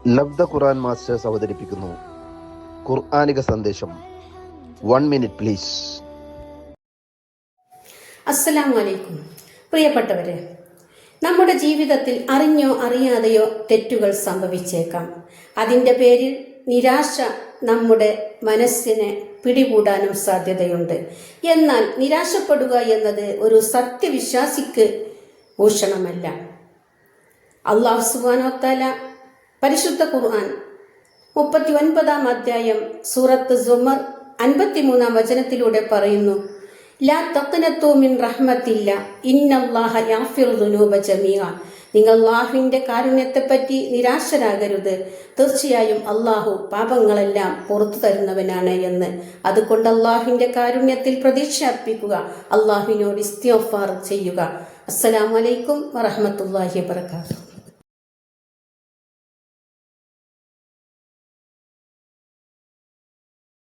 ലബ്ധ ഖുർആൻ masters അവതരിപ്പിക്കുന്നു ഖുർആനിക സന്ദേശം. 1 minute please. അസ്സലാമു അലൈക്കും. പ്രിയപ്പെട്ടവരെ, നമ്മുടെ ജീവിതത്തിൽ അറിഞ്ഞോ അറിയാതെയോ തെറ്റുകൾ സംഭവിച്ചേക്കാം. അതിൻ്റെ പേരിൽ നിരാശ നമ്മുടെ മനസ്സിനെ പിടികൂടാനും സാധ്യതയുണ്ട്. എന്നാൽ നിരാശപ്പെടുക എന്നത് ഒരു സത്യവിശ്വാസിക്ക് ഭൂഷണമല്ല. അല്ലാഹു സുബ്ഹാനഹു വ തആല പരിശുദ്ധ ഖുർആൻ 39-ാം അധ്യായം സൂറത്ത് സുമർ 53-ാം വചനത്തിലൂടെ പറയുന്നു, ലാ തഖ്നതു മിൻ റഹ്മത്തില്ല ഇന്നല്ലാഹ യഗ്ഫിറു ദുനൂബ ജമീഅ. നിങ്ങൾ അല്ലാഹുവിൻ്റെ കാരുണ്യത്തെപ്പറ്റി നിരാശരാകരുത്. തീർച്ചയായും അല്ലാഹു പാപങ്ങളെല്ലാം പുറത്തു തരുന്നവനാണ് എന്ന്. അതുകൊണ്ട് അല്ലാഹുവിൻ്റെ കാരുണ്യത്തിൽ പ്രതീക്ഷ അർപ്പിക്കുക, അല്ലാഹുവിനോട് ഇസ്തിഗ്ഫാർ ചെയ്യുക. അസ്സലാമു അലൈക്കും വറഹ്മത്തുള്ളാഹി വബറകാതുഹു.